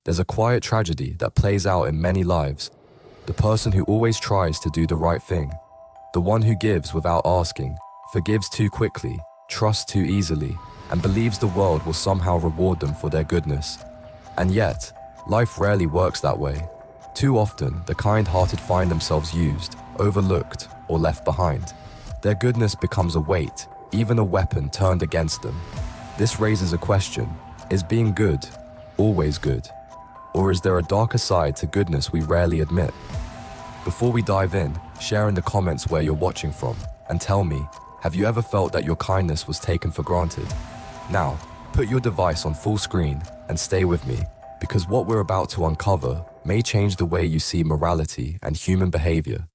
there's a quiet tragedy that plays out in many lives. The person who always tries to do the right thing. The one who gives without asking, forgives too quickly, trusts too easily, and believes the world will somehow reward them for their goodness. And yet, life rarely works that way. Too often, the kind-hearted find themselves used, overlooked, or left behind. Their goodness becomes a weight, even a weapon turned against them. This raises a question: is being good always good? Or is there a darker side to goodness we rarely admit? Before we dive in, share in the comments where you're watching from, and tell me, have you ever felt that your kindness was taken for granted? Now, put your device on full screen and stay with me, because what we're about to uncover may change the way you see morality and human behavior.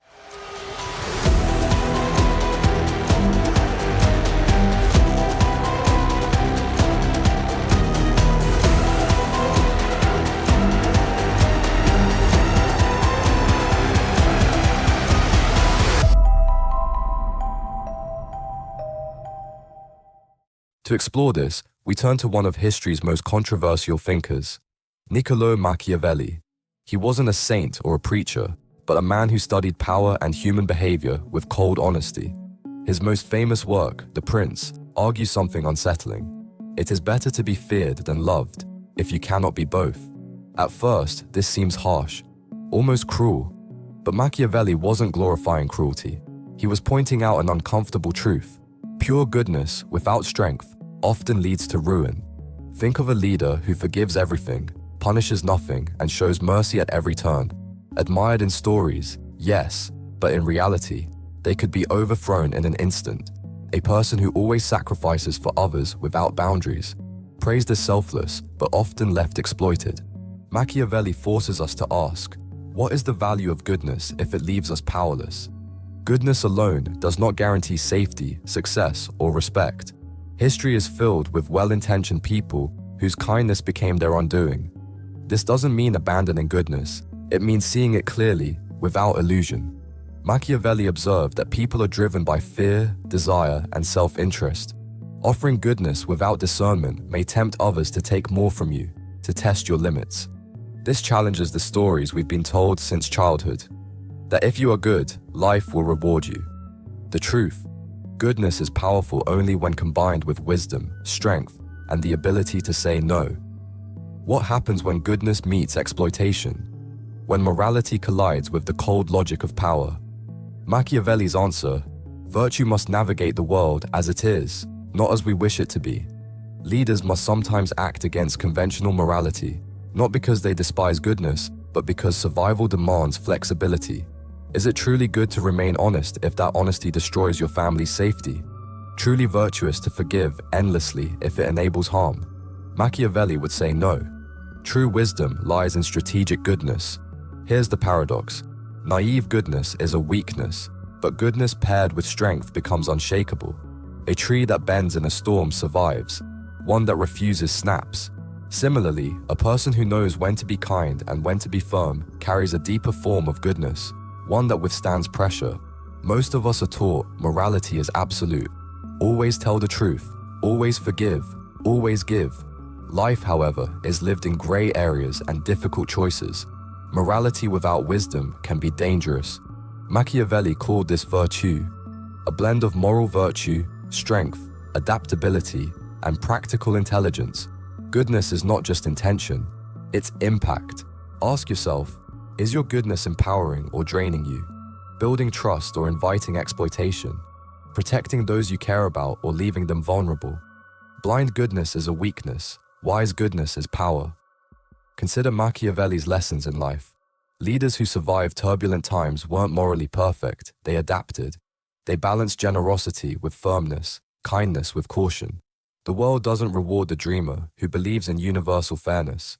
To explore this, we turn to one of history's most controversial thinkers, Niccolò Machiavelli. He wasn't a saint or a preacher, but a man who studied power and human behavior with cold honesty. His most famous work, The Prince, argues something unsettling. It is better to be feared than loved, if you cannot be both. At first, this seems harsh, almost cruel. But Machiavelli wasn't glorifying cruelty. He was pointing out an uncomfortable truth. Pure goodness, without strength, often leads to ruin. Think of a leader who forgives everything, punishes nothing, and shows mercy at every turn. Admired in stories, yes, but in reality, they could be overthrown in an instant. A person who always sacrifices for others without boundaries. Praised as selfless, but often left exploited. Machiavelli forces us to ask, what is the value of goodness if it leaves us powerless? Goodness alone does not guarantee safety, success, or respect. History is filled with well-intentioned people whose kindness became their undoing. This doesn't mean abandoning goodness. It means seeing it clearly, without illusion. Machiavelli observed that people are driven by fear, desire, and self-interest. Offering goodness without discernment may tempt others to take more from you, to test your limits. This challenges the stories we've been told since childhood, that if you are good, life will reward you. The truth: goodness is powerful only when combined with wisdom, strength, and the ability to say no. What happens when goodness meets exploitation? When morality collides with the cold logic of power? Machiavelli's answer: virtue must navigate the world as it is, not as we wish it to be. Leaders must sometimes act against conventional morality, not because they despise goodness, but because survival demands flexibility. Is it truly good to remain honest if that honesty destroys your family's safety? Truly virtuous to forgive endlessly if it enables harm? Machiavelli would say no. True wisdom lies in strategic goodness. Here's the paradox. Naive goodness is a weakness, but goodness paired with strength becomes unshakable. A tree that bends in a storm survives. One that refuses snaps. Similarly, a person who knows when to be kind and when to be firm carries a deeper form of goodness, one that withstands pressure. Most of us are taught morality is absolute. Always tell the truth, always forgive, always give. Life, however, is lived in gray areas and difficult choices. Morality without wisdom can be dangerous. Machiavelli called this virtue, a blend of moral virtue, strength, adaptability, and practical intelligence. Goodness is not just intention, it's impact. Ask yourself, is your goodness empowering or draining you? Building trust or inviting exploitation? Protecting those you care about or leaving them vulnerable? Blind goodness is a weakness, wise goodness is power. Consider Machiavelli's lessons in life. Leaders who survived turbulent times weren't morally perfect, they adapted. They balanced generosity with firmness, kindness with caution. The world doesn't reward the dreamer who believes in universal fairness.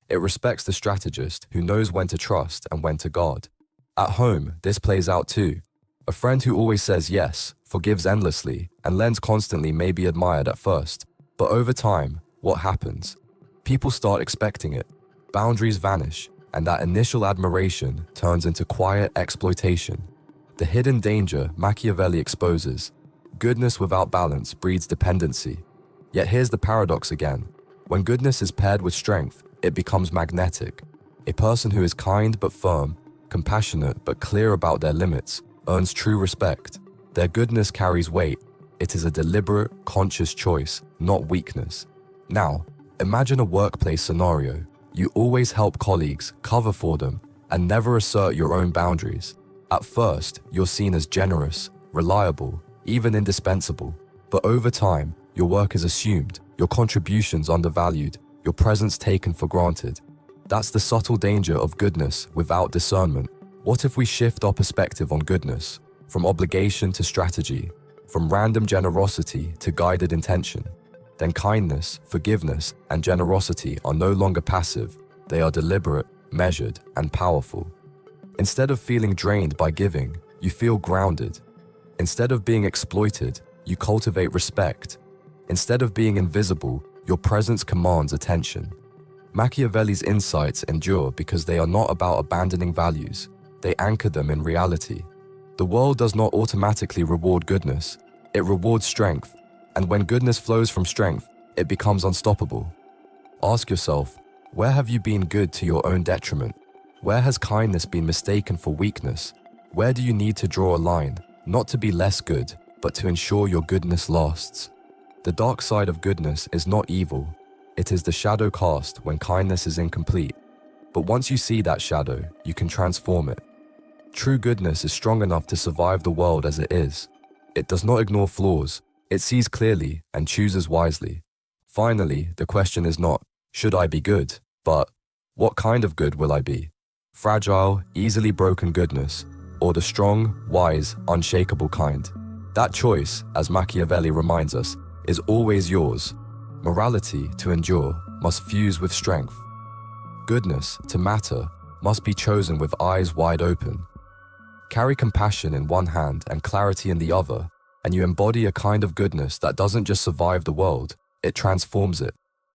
It respects the strategist who knows when to trust and when to guard. At home, this plays out too. A friend who always says yes, forgives endlessly, and lends constantly may be admired at first. But over time, what happens? People start expecting it. Boundaries vanish, and that initial admiration turns into quiet exploitation. The hidden danger Machiavelli exposes: goodness without balance breeds dependency. Yet here's the paradox again. When goodness is paired with strength, it becomes magnetic. A person who is kind but firm, compassionate but clear about their limits, earns true respect. Their goodness carries weight. It is a deliberate, conscious choice, not weakness. Now, imagine a workplace scenario. You always help colleagues, cover for them, and never assert your own boundaries. At first, you're seen as generous, reliable, even indispensable. But over time, your work is assumed, your contributions undervalued, your presence taken for granted. That's the subtle danger of goodness without discernment. What if we shift our perspective on goodness, from obligation to strategy, from random generosity to guided intention? Then kindness, forgiveness, and generosity are no longer passive. They are deliberate, measured, and powerful. Instead of feeling drained by giving, you feel grounded. Instead of being exploited, you cultivate respect. Instead of being invisible, your presence commands attention. Machiavelli's insights endure because they are not about abandoning values. They anchor them in reality. The world does not automatically reward goodness. It rewards strength. And when goodness flows from strength, it becomes unstoppable. Ask yourself, where have you been good to your own detriment? Where has kindness been mistaken for weakness? Where do you need to draw a line, not to be less good, but to ensure your goodness lasts? The dark side of goodness is not evil. It is the shadow cast when kindness is incomplete. But once you see that shadow, you can transform it. True goodness is strong enough to survive the world as it is. It does not ignore flaws. It sees clearly and chooses wisely. Finally, the question is not, should I be good? But, what kind of good will I be? Fragile, easily broken goodness, or the strong, wise, unshakable kind? That choice, as Machiavelli reminds us, is always yours. Morality, to endure, must fuse with strength. Goodness, to matter, must be chosen with eyes wide open. Carry compassion in one hand and clarity in the other, and you embody a kind of goodness that doesn't just survive the world, it transforms it.